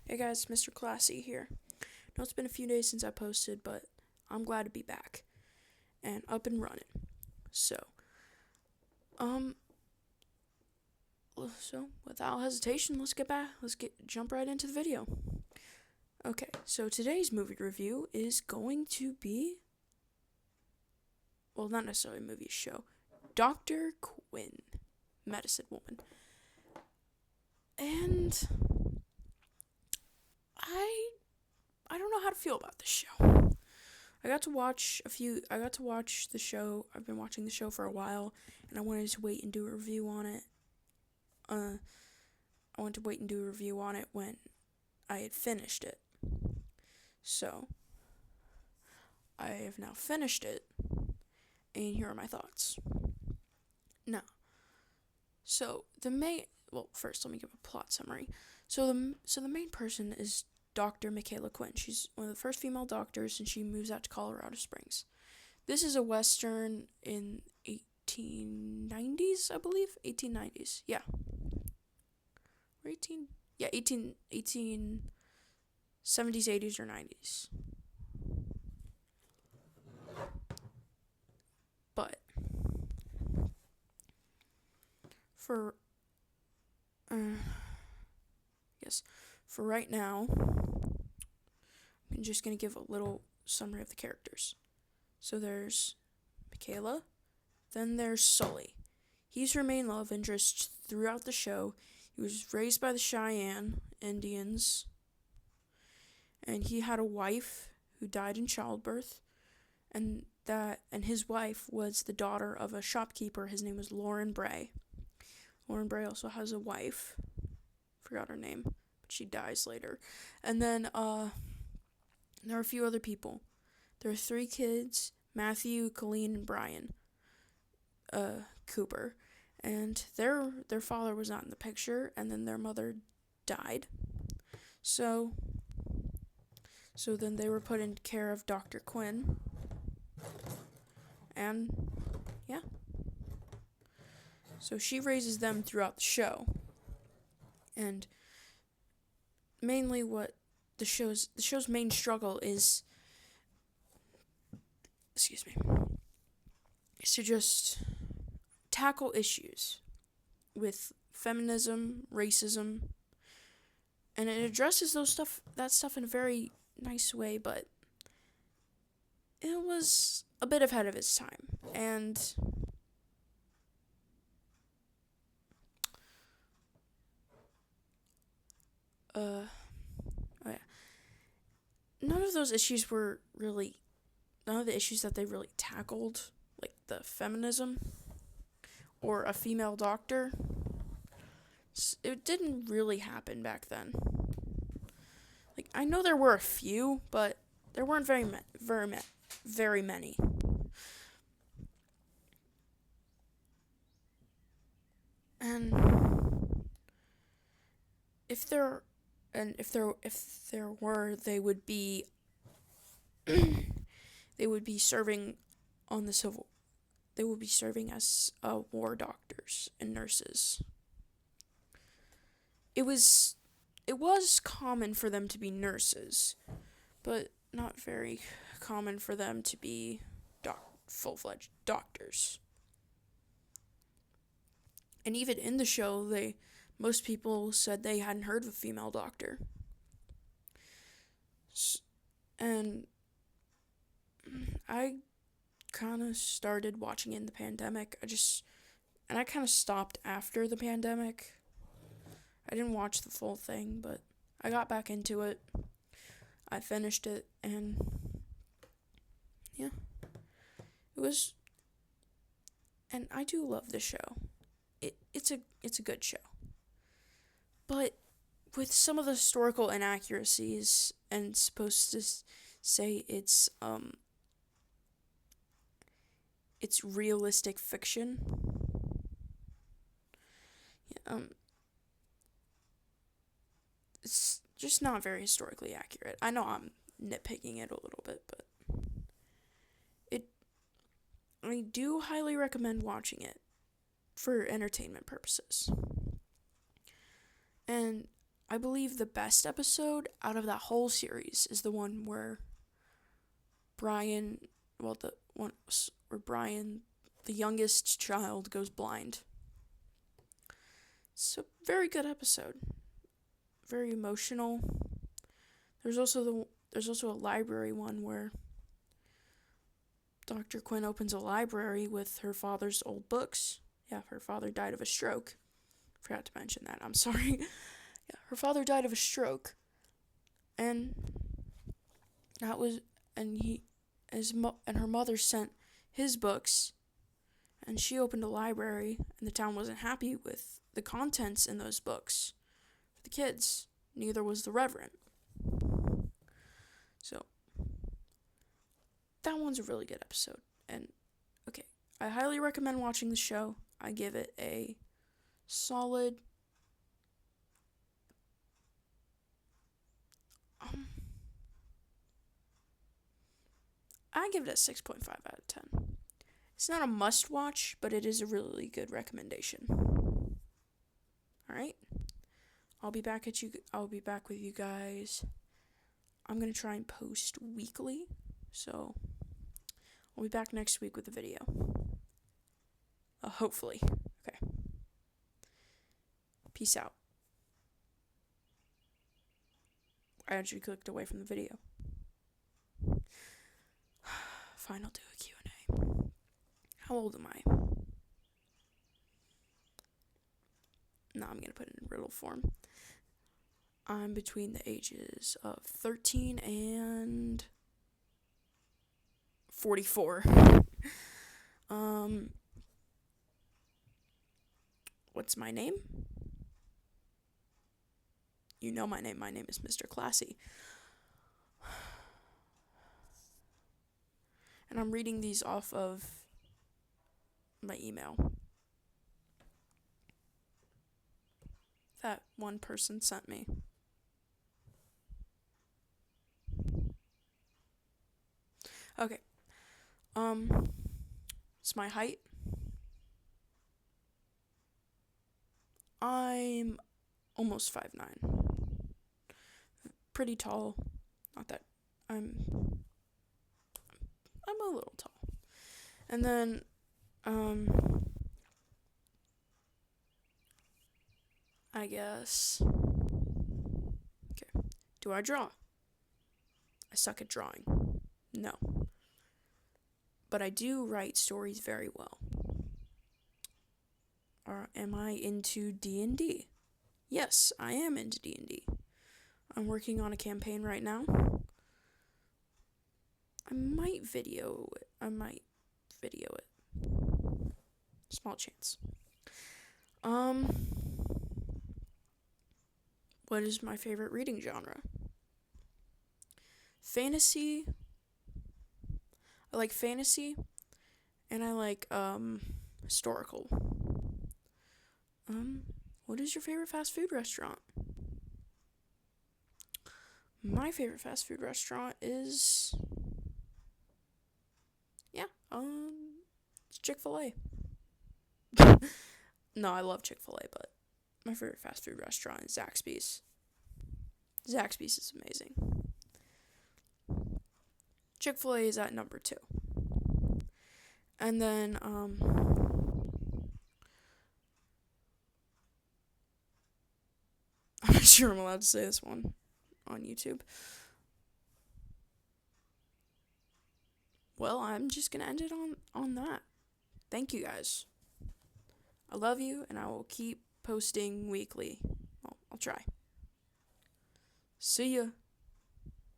Hey guys, Mr. Classy here. Know it's been a few days since I posted, but I'm glad to be back and up and running. So, um, so without hesitation, let's get back. Jump right into the video. Okay, so today's movie review is going to be, well, not necessarily a movie, show. Dr. Quinn, Medicine Woman. And I don't know how to feel about this show. I got to watch the show. I've been watching the show for a while, and I wanted to wait and do a review on it. I wanted to wait and do a review on it when I had finished it. So, I have now finished it, and here are my thoughts. Now, first let me give a plot summary. So the main person is Dr. Michaela Quinn. She's one of the first female doctors, and she moves out to Colorado Springs. This is a Western in 1890s, I believe? 1890s, yeah. Or 1870s, 80s, or 90s. But, for, for right now, I'm just going to give a little summary of the characters. So there's Michaela, then there's Sully. He's her main love interest throughout the show. He was raised by the Cheyenne Indians, and he had a wife who died in childbirth, and his wife was the daughter of a shopkeeper. His name was Lauren Bray. Lauren Bray also has a wife. Forgot her name, but she dies later. And then there are a few other people. There are 3 kids: Matthew, Colleen, and Brian Cooper. And their father was not in the picture, and then their mother died. So then they were put in care of Dr. Quinn. And yeah. So she raises them throughout the show. And mainly what the show's main struggle is to just tackle issues with feminism, racism, and it addresses that stuff in a very nice way, but it was a bit ahead of its time. And none of the issues that they really tackled, like the feminism or a female doctor, it didn't really happen back then. Like, I know there were a few, but there weren't very many. And if there were, they would be serving on the civil. They would be serving as war doctors and nurses. It was common for them to be nurses, but not very common for them to be full-fledged doctors. And even in the show, most people said they hadn't heard of a female doctor. And I kind of started watching it in the pandemic. I kind of stopped after the pandemic. I didn't watch the full thing, but I got back into it. I finished it, and yeah. And I do love the show. It's a good show. But with some of the historical inaccuracies, and supposed to say it's realistic fiction. It's just not very historically accurate. I know I'm nitpicking it a little bit, but I do highly recommend watching it for entertainment purposes. And I believe the best episode out of that whole series is the one where Brian, the one where Brian, the youngest child, goes blind. It's a very good episode. Very emotional. There's also a library one where Dr. Quinn opens a library with her father's old books. Yeah, her father died of a stroke. Forgot to mention that. I'm sorry. Yeah, her father died of a stroke, and her mother sent his books, and she opened a library, and the town wasn't happy with the contents in those books for the kids. Neither was the Reverend. So that one's a really good episode, and okay, I highly recommend watching the show. I give it a solid I give it a 6.5 out of 10. It's not a must watch, but it is a really good recommendation. Alright? I'll be back with you guys. I'm gonna try and post weekly, so I'll be back next week with a video. Hopefully. Okay. Peace out. I actually clicked away from the video. Fine, I'll do a Q&A. How old am I? No, I'm going to put it in riddle form. I'm between the ages of 13 and 44. What's my name? You know my name. My name is Mr. Classy. And I'm reading these off of my email that one person sent me. Okay. It's my height. I'm almost 5'9". Pretty tall. Not that I'm a little tall. And then I guess, okay, do I draw? I suck at drawing. No. But I do write stories very well. Or am I into D&D? Yes, I am into D&D. I'm working on a campaign right now. I might video it. Small chance. What is my favorite reading genre? Fantasy. I like fantasy, and I like historical. What is your favorite fast food restaurant? My favorite fast food restaurant is it's Chick-fil-A. No, I love Chick-fil-A, but my favorite fast food restaurant is Zaxby's. Zaxby's is amazing. Chick-fil-A is at number 2. And then, I'm not sure I'm allowed to say this one on YouTube. Well, I'm just gonna end it on that. Thank you guys. I love you, and I will keep posting weekly. Well, I'll try. See ya.